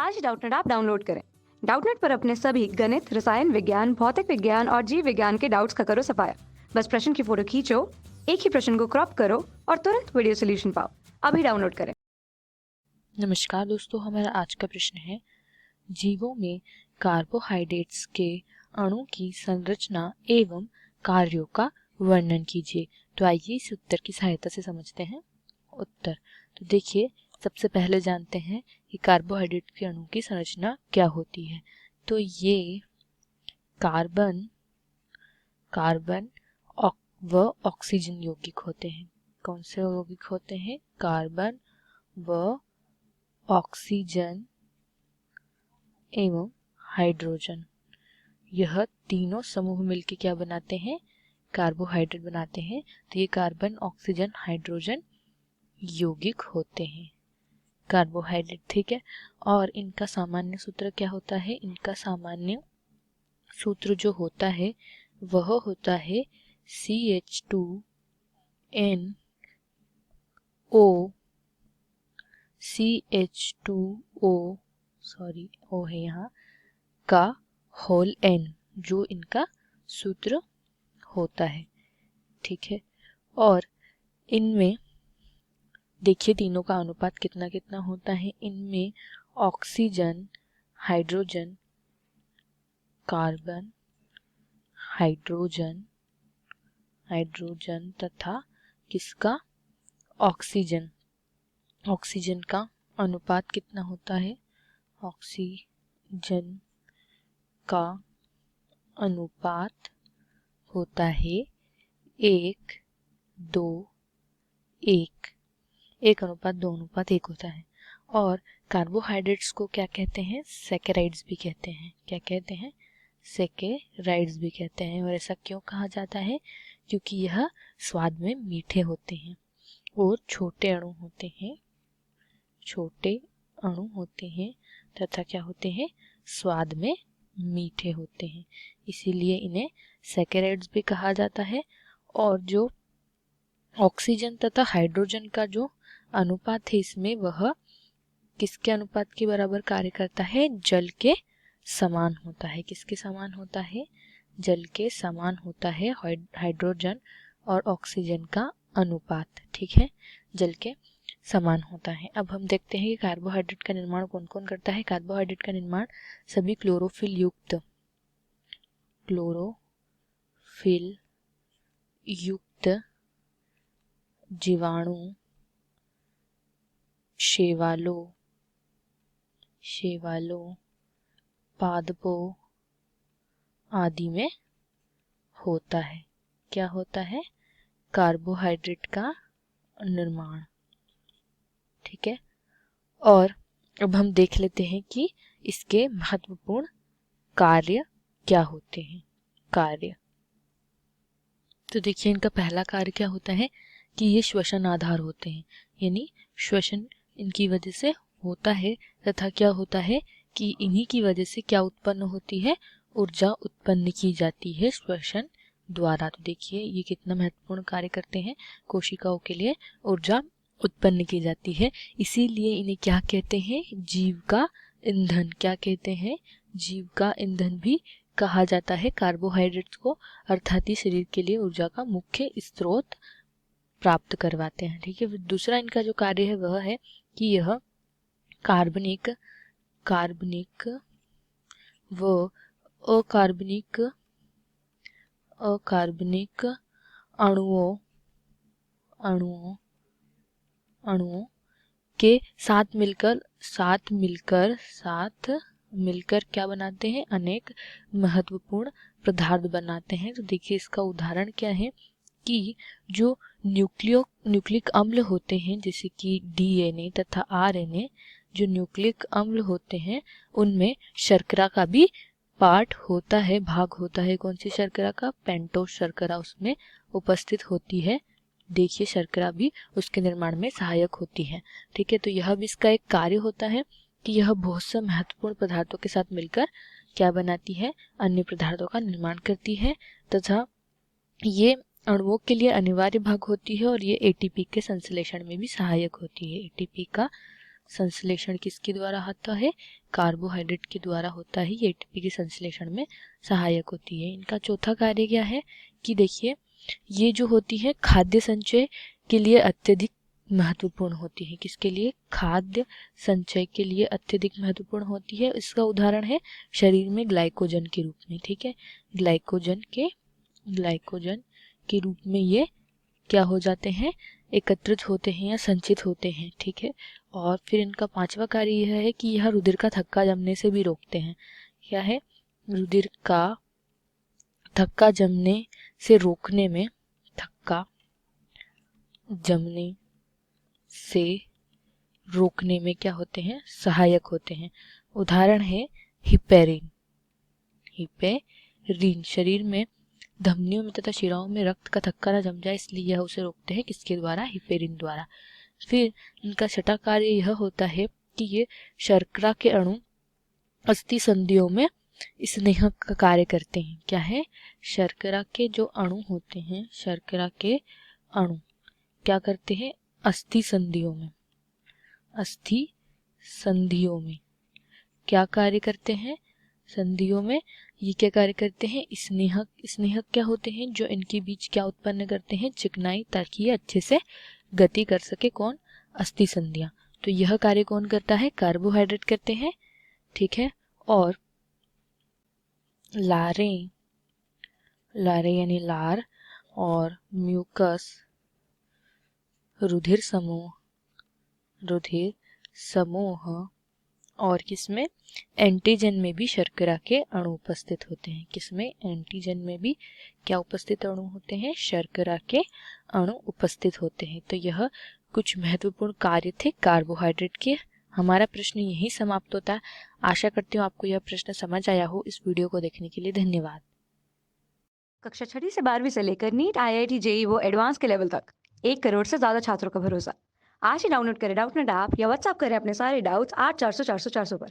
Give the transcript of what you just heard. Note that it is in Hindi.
आज डाउटनेट ऐप डाउनलोड करें। डाउटनेट पर अपने सभी गणित, रसायन विज्ञान, भौतिक विज्ञान और जीव विज्ञान के डाउट्स का करो सफाया। बस प्रश्न की फोटो खींचो, एक ही प्रश्न को क्रॉप करो और तुरंत वीडियो सोल्यूशन पाओ। अभी डाउनलोड करें। नमस्कार दोस्तों, हमारा आज का प्रश्न है जीवों में कार्बोहाइड्रेट्स के अणु की संरचना एवं कार्यों का वर्णन कीजिए। तो आइए इस उत्तर की सहायता से समझते हैं उत्तर। तो देखिए, सबसे पहले जानते हैं कि कार्बोहाइड्रेट के अणु की संरचना क्या होती है। तो ये कार्बन व ऑक्सीजन यौगिक होते हैं। कौन से यौगिक होते हैं? कार्बन व ऑक्सीजन एवं हाइड्रोजन। यह तीनों समूह मिलकर क्या बनाते हैं? कार्बोहाइड्रेट बनाते हैं। तो ये कार्बन, ऑक्सीजन, हाइड्रोजन यौगिक होते हैं कार्बोहाइड्रेट, ठीक है। और इनका सामान्य सूत्र क्या होता है? इनका सामान्य सूत्र जो होता है वह होता है CH2NO O है यहाँ का होल n, जो इनका सूत्र होता है, ठीक है। और इनमें देखिए तीनों का अनुपात कितना कितना होता है। इनमें ऑक्सीजन, हाइड्रोजन, कार्बन, हाइड्रोजन तथा किसका? ऑक्सीजन का अनुपात कितना होता है? ऑक्सीजन का अनुपात होता है 1:2:1, 1:2:1 होता है। और कार्बोहाइड्रेट्स को क्या कहते हैं? सैकेराइड्स भी कहते हैं। क्या कहते हैं? सैकेराइड्स भी कहते हैं। और ऐसा क्यों कहा जाता है? क्योंकि यह स्वाद में मीठे होते हैं और छोटे अणु होते हैं तथा क्या होते हैं? स्वाद में मीठे होते हैं, इसीलिए इन्हें सैकेराइड्स भी कहा जाता है। और जो ऑक्सीजन तथा हाइड्रोजन का जो अनुपात है इसमें, वह किसके अनुपात के बराबर कार्य करता है? जल के समान होता है। किसके समान होता है? जल के समान होता है हाइड्रोजन और ऑक्सीजन का अनुपात, ठीक है, जल के समान होता है। अब हम देखते हैं कि कार्बोहाइड्रेट का निर्माण कौन कौन करता है। कार्बोहाइड्रेट का निर्माण सभी क्लोरोफिल युक्त जीवाणु, शैवालों, पादपों आदि में होता है। क्या होता है? कार्बोहाइड्रेट का निर्माण, ठीक है। और अब हम देख लेते हैं कि इसके महत्वपूर्ण कार्य क्या होते हैं। तो देखिए, इनका पहला कार्य क्या होता है कि ये श्वसन आधार होते हैं, यानी श्वसन इनकी वजह से होता है तथा क्या होता है कि इन्हीं की वजह से क्या उत्पन्न होती है? ऊर्जा उत्पन्न की जाती है श्वसन द्वारा। तो देखिए ये कितना महत्वपूर्ण कार्य करते हैं। कोशिकाओं के लिए ऊर्जा उत्पन्न की जाती है, इसीलिए इन्हें क्या कहते हैं? जीव का ईंधन। क्या कहते हैं? जीव का ईंधन भी कहा जाता है कार्बोहाइड्रेट्स को, अर्थात ही शरीर के लिए ऊर्जा का मुख्य स्रोत प्राप्त करवाते हैं, ठीक है। दूसरा इनका जो कार्य है वह है कि यह कार्बनिक व अकार्बनिक अणुओं के साथ मिलकर क्या बनाते हैं? अनेक महत्वपूर्ण पदार्थ बनाते हैं। तो देखिए इसका उदाहरण क्या है कि जो न्यूक्लिक अम्ल होते हैं, जैसे कि DNA तथा RNA, जो न्यूक्लिक अम्ल होते हैं उनमें शर्करा का भी पार्ट होता है, भाग होता है। कौन सी शर्करा का? पेंटोस शर्करा उसमें उपस्थित होती है। देखिए शर्करा भी उसके निर्माण में सहायक होती है, ठीक है। तो यह भी इसका एक कार्य होता है कि यह बहुत से महत्वपूर्ण पदार्थों के साथ मिलकर क्या बनाती है? अन्य पदार्थों का निर्माण करती है तथा ये अणुओं के लिए अनिवार्य भाग होती है और ये ATP के संश्लेषण में भी सहायक होती है। ATP का संश्लेषण किसके द्वारा होता है, कार्बोहाइड्रेट के द्वारा होता है। ये एटीपी के संश्लेषण में सहायक होती है। इनका चौथा कार्य क्या है कि देखिए, ये जो होती है खाद्य संचय के लिए अत्यधिक महत्वपूर्ण होती है। किसके लिए, खाद्य संचय के लिए अत्यधिक महत्वपूर्ण होती है। इसका उदाहरण है शरीर में ग्लाइकोजन के रूप में, ठीक है, ग्लाइकोजन के रूप में ये क्या हो जाते हैं, एकत्रित होते हैं या संचित होते हैं, ठीक है। और फिर इनका पांचवा कार्य यह है कि यह रुधिर का थक्का जमने से भी रोकते हैं। क्या है, रुधिर का थक्का जमने से रोकने में, थक्का जमने से रोकने में क्या होते हैं, सहायक होते हैं। उदाहरण है हिपेरिन। शरीर में धमनियों में तथा शिराओं में रक्त का थक्का न जम जाए, इसलिए यह उसे रोकते हैं। किसके द्वारा, हिपेरिन द्वारा। फिर इनका छठा कार्य यह होता है कि ये शर्करा के अणु अस्थि संधियों में स्नेहक का कार्य करते हैं। क्या है, शर्करा के जो अणु होते हैं, शर्करा के अणु क्या करते हैं, अस्थि संधियों में क्या कार्य करते हैं, संधियों में ये क्या कार्य करते हैं, स्नेहक क्या होते हैं, जो इनके बीच क्या उत्पन्न करते हैं, चिकनाई, ताकि ये अच्छे से गति कर सके। कौन, अस्थि संधियां। तो यह कार्य कौन करता है, कार्बोहाइड्रेट करते हैं, ठीक है। और लारें यानी लार और म्यूकस रुधिर समूह और किसमें, एंटीजन में भी शर्करा के अणु उपस्थित होते हैं। किसमें, एंटीजन में भी क्या उपस्थित अणु होते हैं, शर्करा के अणु उपस्थित होते हैं। तो यह कुछ महत्वपूर्ण कार्य थे कार्बोहाइड्रेट के। हमारा प्रश्न यही समाप्त होता है। आशा करती हूँ आपको यह प्रश्न समझ आया हो। इस वीडियो को देखने के लिए धन्यवाद। कक्षा 6 से 12वीं से लेकर नीट, IIT, JEE वो एडवांस के लेवल तक 1 करोड़ से ज्यादा छात्रों का भरोसा। आज ही डाउनलोड करें डाउटनेट ऐप या व्हाट्सएप करें अपने सारे डाउट्स 8400 400 400 पर।